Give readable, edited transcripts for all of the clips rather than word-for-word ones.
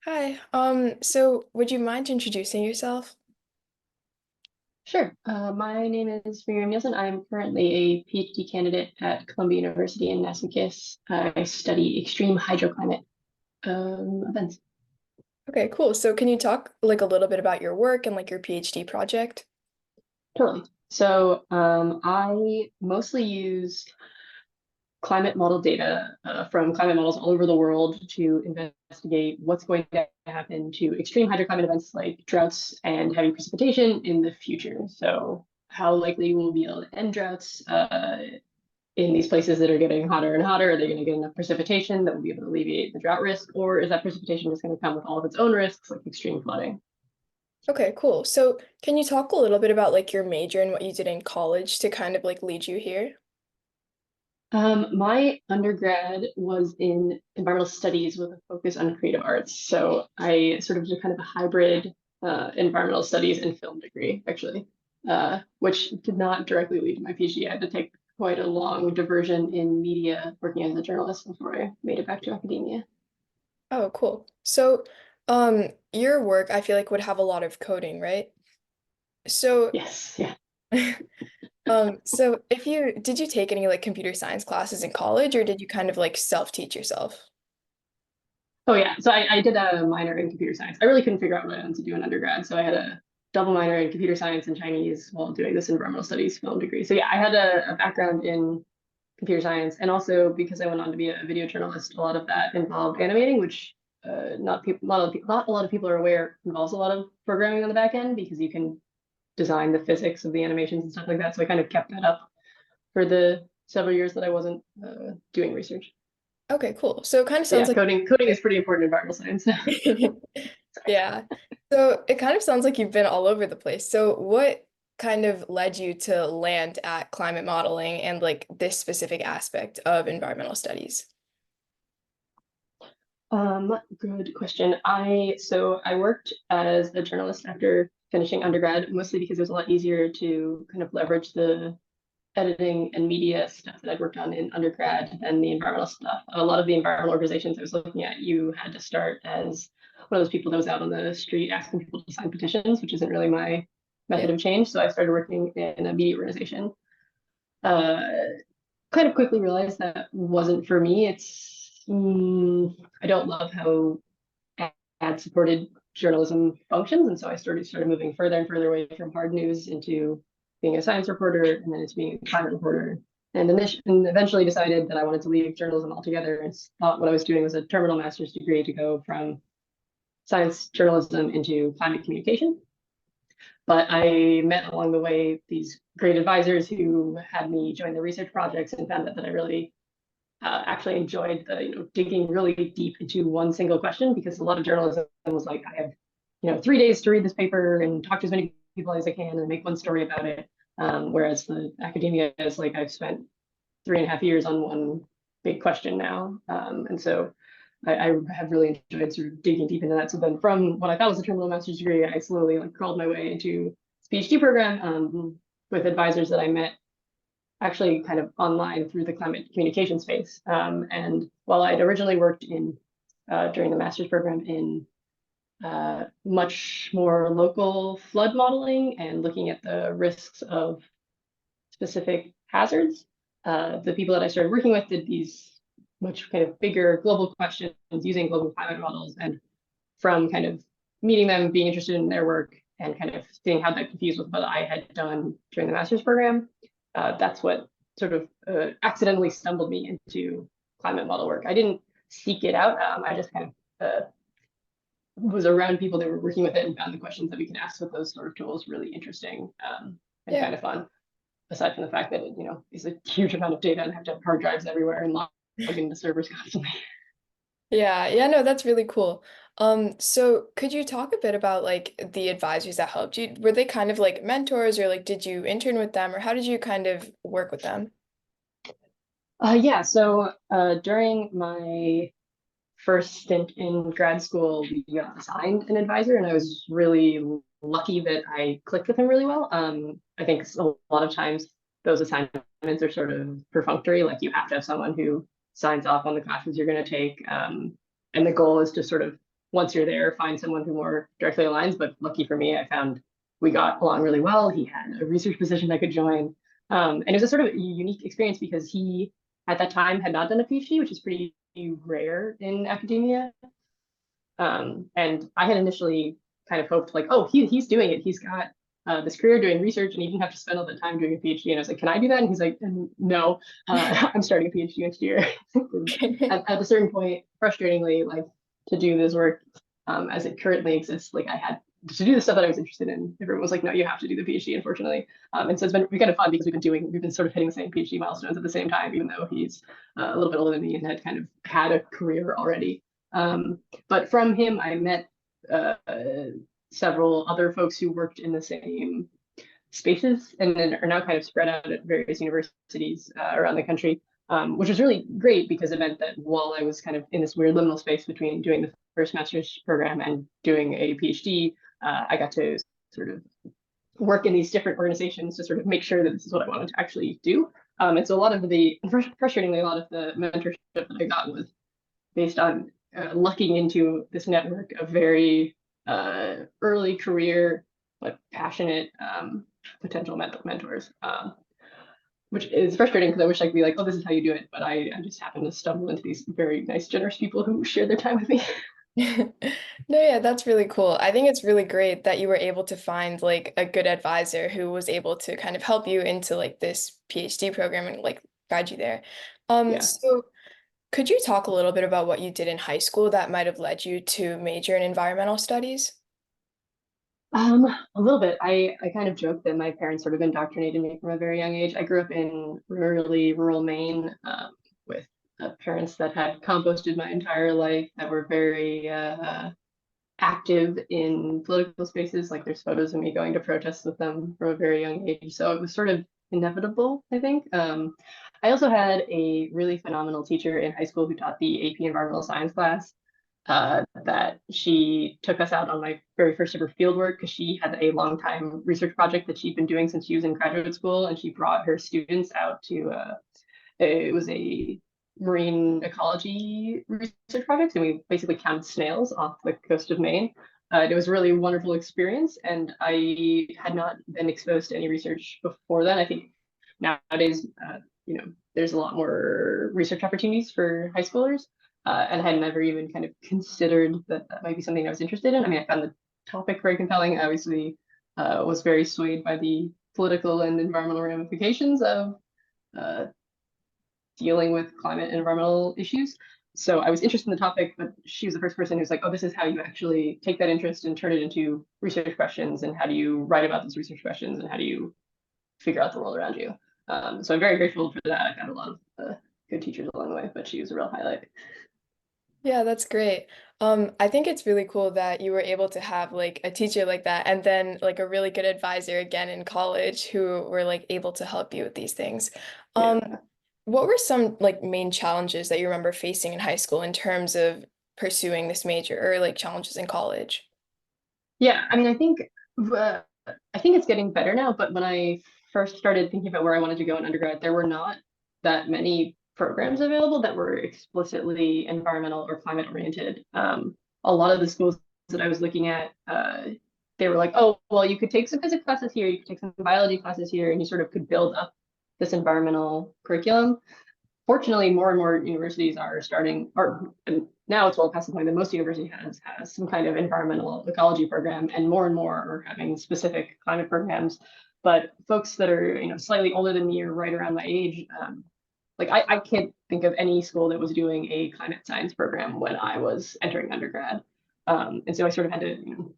Hi. So would you mind introducing yourself? Sure. My name is Miriam Nielsen. I'm currently a PhD candidate at Columbia University in Massachusetts. I study extreme hydroclimate events. Okay, cool. So can you talk like a little bit about your work and like your PhD project? Totally. I mostly use climate model data from climate models all over the world to investigate what's going to happen to extreme hydroclimate events like droughts and heavy precipitation in the future. So how likely we'll be able to end droughts in these places that are getting hotter and hotter? Are they going to get enough precipitation that will be able to alleviate the drought risk, or is that precipitation just going to come with all of its own risks, like extreme flooding? Okay, cool. So can you talk a little bit about like your major and what you did in college to kind of like lead you here? My undergrad was in environmental studies with a focus on creative arts. So I sort of did kind of a hybrid environmental studies and film degree, actually, which did not directly lead to my PhD. I had to take quite a long diversion in media working as a journalist before I made it back to academia. Oh, cool. So your work I feel like would have a lot of coding, right? So Yes, yeah. so if you did you take any like computer science classes in college or did you kind of like self-teach yourself? Oh yeah, so I did a minor in computer science. I really couldn't figure out what I wanted to do in undergrad, so I had a double minor in computer science and Chinese while doing this environmental studies film degree. So yeah, I had a background in computer science, and also because I went on to be a video journalist, a lot of that involved animating, which not a lot of people are aware involves a lot of programming on the back end because you can design the physics of the animations and stuff like that. So I kind of kept that up for the several years that I wasn't doing research. Okay, cool. So it kind of But sounds yeah, like coding is pretty important in environmental science. Yeah. So it kind of sounds like you've been all over the place. So what kind of led you to land at climate modeling and like this specific aspect of environmental studies? Good question. I worked as a journalist after finishing undergrad, mostly because it was a lot easier to kind of leverage the editing and media stuff that I'd worked on in undergrad than the environmental stuff. A lot of the environmental organizations I was looking at, you had to start as one of those people that was out on the street asking people to sign petitions, which isn't really my Yeah. method of change. So I started working in a media organization. Uh, Kind of quickly realized that wasn't for me. I don't love how ad supported journalism functions. And so I started moving further and further away from hard news into being a science reporter and then into being a climate reporter. And eventually decided that I wanted to leave journalism altogether and thought what I was doing was a terminal master's degree to go from science journalism into climate communication. But I met along the way these great advisors who had me join the research projects and found that I really actually enjoyed the digging really deep into one single question because a lot of journalism was like I have 3 days to read this paper and talk to as many people as I can and make one story about it. Whereas the academia is like I've spent 3.5 years on one big question now, and so I have really enjoyed sort of digging deep into that. So then from what I thought was a terminal master's degree, I slowly like crawled my way into this PhD program with advisors that I met actually kind of online through the climate communication space. And while I'd originally worked in during the master's program in much more local flood modeling and looking at the risks of specific hazards, the people that I started working with did these much kind of bigger global questions using global climate models. And from kind of meeting them, being interested in their work, and kind of seeing how that confused with what I had done during the master's program, that's what sort of accidentally stumbled me into climate model work. I didn't seek it out. I just kind of was around people that were working with it and found the questions that we can ask with those sort of tools really interesting and Yeah. kind of fun. Aside from the fact that it, is a huge amount of data and have to have hard drives everywhere and log into servers constantly. Yeah, yeah, no, that's really cool. So could you talk a bit about like the advisors that helped you? Were they kind of like mentors or like did you intern with them or how did you kind of work with them? Yeah, so during my first stint in grad school, we got assigned an advisor, and I was really lucky that I clicked with him really well. I think a lot of times those assignments are sort of perfunctory, like you have to have someone who signs off on the classes you're going to take, and the goal is to sort of once you're there, find someone who more directly aligns. But lucky for me, I found we got along really well. He had a research position I could join. And it was a sort of unique experience because he, at that time, had not done a PhD, which is pretty rare in academia. And I had initially kind of hoped like, oh, he's doing it. He's got this career doing research and he didn't have to spend all the time doing a PhD. And I was like, can I do that? And he's like, no, I'm starting a PhD next year. At a certain point, frustratingly, like to do this work as it currently exists, like I had to do the stuff that I was interested in. Everyone was like, no, you have to do the PhD, unfortunately. And so it's been kind of fun because we've been sort of hitting the same PhD milestones at the same time, even though he's a little bit older than me and had kind of had a career already. But from him, I met uh, several other folks who worked in the same spaces and then are now kind of spread out at various universities around the country, which was really great because it meant that while I was kind of in this weird liminal space between doing the first master's program and doing a PhD, I got to sort of work in these different organizations to sort of make sure that this is what I wanted to actually do. And so a lot of the, frustratingly, a lot of the mentorship that I got was based on lucking into this network of very early career but passionate potential mentors, which is frustrating because I wish I could be like, oh, this is how you do it, but I just happen to stumble into these very nice, generous people who share their time with me. No, yeah, that's really cool. I think it's really great that you were able to find like a good advisor who was able to kind of help you into like this PhD program and like guide you there. Yeah. So could you talk a little bit about what you did in high school that might have led you to major in environmental studies? A little bit. I kind of joke that my parents sort of indoctrinated me from a very young age. I grew up in really rural Maine with parents that had composted my entire life, that were very active in political spaces. Like there's photos of me going to protests with them from a very young age. So it was sort of inevitable, I think. I also had a really phenomenal teacher in high school who taught the AP Environmental Science class that she took us out on my very first ever field work because she had a long time research project that she'd been doing since she was in graduate school, and she brought her students out to it was a marine ecology research project, and we basically counted snails off the coast of Maine. It was a really wonderful experience, and I had not been exposed to any research before then. I think nowadays, there's a lot more research opportunities for high schoolers, and I had never even kind of considered that that might be something I was interested in. I mean, I found the topic very compelling. I obviously was very swayed by the political and environmental ramifications of uh, dealing with climate and environmental issues. So I was interested in the topic, but she was the first person who's like, oh, this is how you actually take that interest and turn it into research questions, and how do you write about those research questions, and how do you figure out the world around you. So I'm very grateful for that. I've had a lot of good teachers along the way, but she was a real highlight. Yeah, that's great. I think it's really cool that you were able to have like a teacher like that and then like a really good advisor again in college who were like able to help you with these things. Um, Yeah. what were some like main challenges that you remember facing in high school in terms of pursuing this major or like challenges in college? Yeah, I mean, uh, I think it's getting better now, but when I first started thinking about where I wanted to go in undergrad, there were not that many programs available that were explicitly environmental or climate oriented. A lot of the schools that I was looking at, they were like, oh, well, you could take some physics classes here, you could take some biology classes here, and you sort of could build up this environmental curriculum. Fortunately, more and more universities are starting, or now it's well past the point that most university has some kind of environmental ecology program, and more are having specific climate programs. But folks that are slightly older than me or right around my age, like I can't think of any school that was doing a climate science program when I was entering undergrad. And so I sort of had to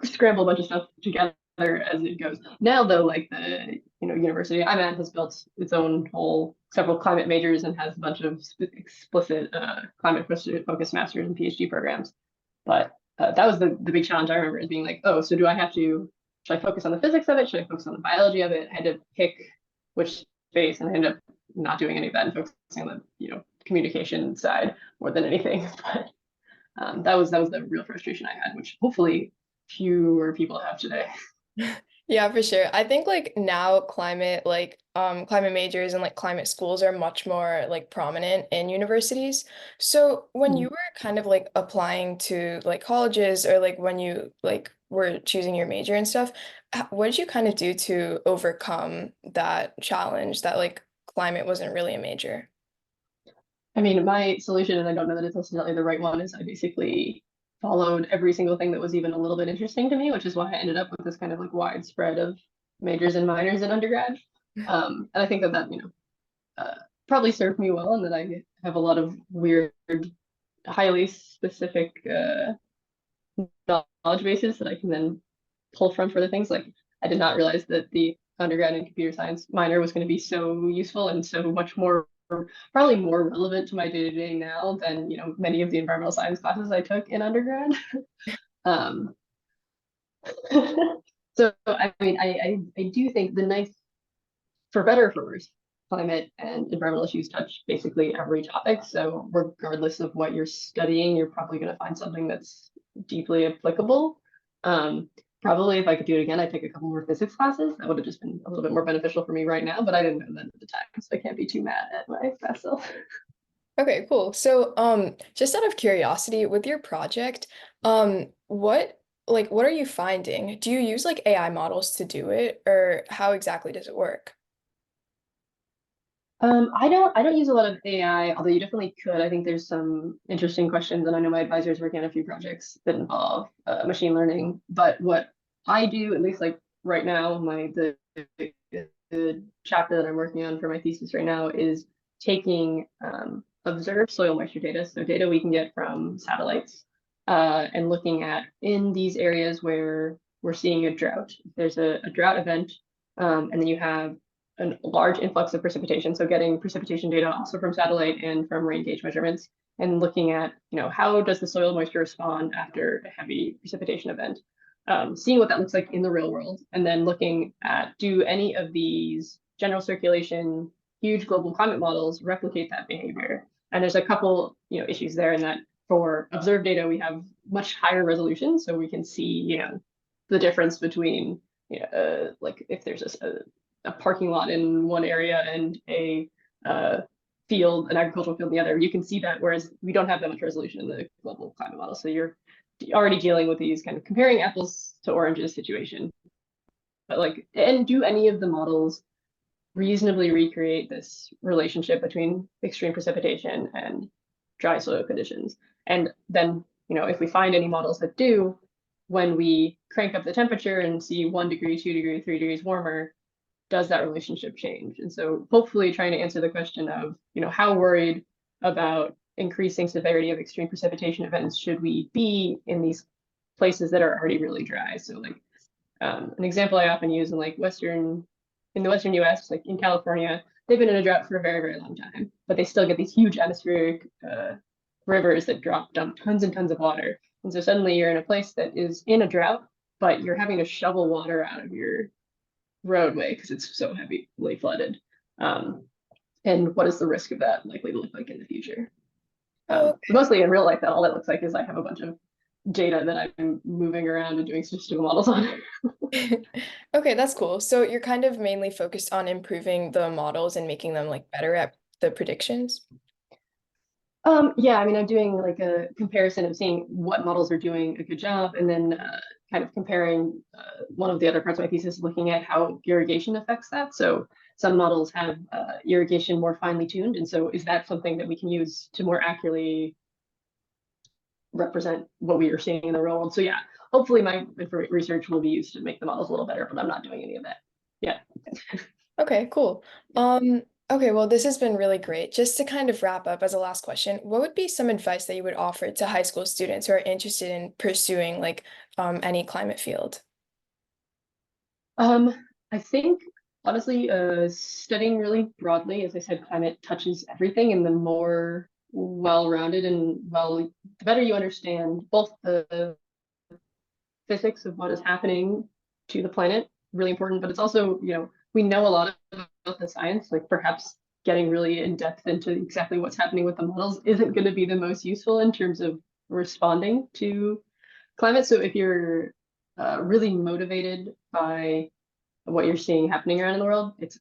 scramble a bunch of stuff together as it goes. Now though, like the university I'm at has built its own whole several climate majors and has a bunch of explicit climate focused master's and PhD programs. But that was the big challenge I remember, is being like, oh, so do I have to, should I focus on the physics of it? Should I focus on the biology of it? I had to pick which space, and I ended up not doing any of that and focusing on the communication side more than anything. But that was the real frustration I had, which hopefully fewer people have today. Yeah, for sure. I think like now climate like climate majors and like climate schools are much more like prominent in universities. So when you Mhm. were kind of like applying to like colleges or like when you like were choosing your major and stuff, what did you kind of do to overcome that challenge that like climate wasn't really a major? I mean, my solution, and I don't know that it's necessarily the right one, is I basically followed every single thing that was even a little bit interesting to me, which is why I ended up with this kind of like widespread of majors and minors in undergrad. And I think that uh, probably served me well, and that I have a lot of weird, highly specific knowledge bases that I can then pull from for the things. Like I did not realize that the undergrad in computer science minor was going to be so useful and so much more, probably more relevant to my day-to-day now than, many of the environmental science classes I took in undergrad. Um, so I mean, I do think the nice, for better or for worse, climate and environmental issues touch basically every topic. So regardless of what you're studying, you're probably going to find something that's deeply applicable. Um, Probably if I could do it again, I'd take a couple more physics classes. That would have just been a little bit more beneficial for me right now, but I didn't know that at the time, so I can't be too mad at my past self. Okay, cool. So, just out of curiosity, with your project, what are you finding? Do you use like AI models to do it, or how exactly does it work? I don't use a lot of AI, although you definitely could. I think there's some interesting questions, and I know my advisor is working on a few projects that involve machine learning. But what I do, at least like right now, the chapter that I'm working on for my thesis right now is taking observed soil moisture data, so data we can get from satellites, and looking at in these areas where we're seeing a drought. There's a drought event, and then you have a large influx of precipitation. So getting precipitation data also from satellite and from rain gauge measurements and looking at, how does the soil moisture respond after a heavy precipitation event? Seeing what that looks like in the real world, and then looking at do any of these general circulation, huge global climate models replicate that behavior? And there's a couple, issues there in that for observed data, we have much higher resolution, so we can see, the difference between, like if there's a parking lot in one area and a uh, field, an agricultural field in the other, you can see that, whereas we don't have that much resolution in the global climate model. So you're already dealing with these kind of comparing apples to oranges situation. But like, and do any of the models reasonably recreate this relationship between extreme precipitation and dry soil conditions? And then, if we find any models that do, when we crank up the temperature and see 1 degree, 2 degree, 3 degrees warmer, does that relationship change? And so hopefully trying to answer the question of, how worried about increasing severity of extreme precipitation events should we be in these places that are already really dry? So like an example I often use in like in the Western US, like in California, they've been in a drought for a very, very long time, but they still get these huge atmospheric rivers that dump tons and tons of water. And so suddenly you're in a place that is in a drought, but you're having to shovel water out of your roadway because it's so heavily flooded. Um, and what is the risk of that likely to look like in the future? Oh, Mostly in real life, that all that looks like is I have a bunch of data that I'm moving around and doing statistical models on. okay. Okay, that's cool. So you're kind of mainly focused on improving the models and making them like better at the predictions. Yeah, I mean, I'm doing like a comparison of seeing what models are doing a good job, and then kind of comparing one of the other parts of my thesis, looking at how irrigation affects that. So some models have irrigation more finely tuned, and so is that something that we can use to more accurately represent what we are seeing in the real world? So yeah, hopefully my research will be used to make the models a little better, but I'm not doing any of that. Yeah. Okay, cool. Okay, well, this has been really great. Just to kind of wrap up as a last question, what would be some advice that you would offer to high school students who are interested in pursuing like any climate field? Um, I think honestly, studying really broadly, as I said, climate touches everything, and the more well-rounded and the better you understand both the physics of what is happening to the planet, really important, but it's also, we know a lot about the science, like perhaps getting really in depth into exactly what's happening with the models isn't going to be the most useful in terms of responding to climate. So if you're really motivated by what you're seeing happening around in the world, it's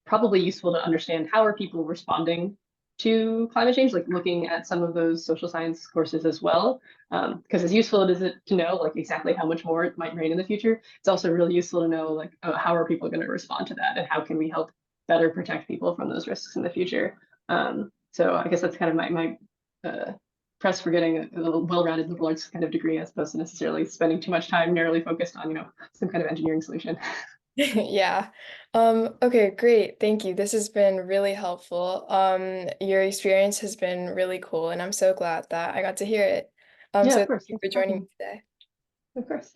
probably useful to understand how are people responding to climate change, like looking at some of those social science courses as well. Because as useful as it is to know like exactly how much more it might rain in the future, it's also really useful to know like how are people going to respond to that and how can we help better protect people from those risks in the future. So I guess that's kind of my press for getting a well-rounded liberal arts kind of degree as opposed to necessarily spending too much time narrowly focused on, some kind of engineering solution. Yeah. Okay, great. Thank you. This has been really helpful. Your experience has been really cool, and I'm so glad that I got to hear it. Yeah, So of thank course. you Thanks for for joining talking. me today. Of course.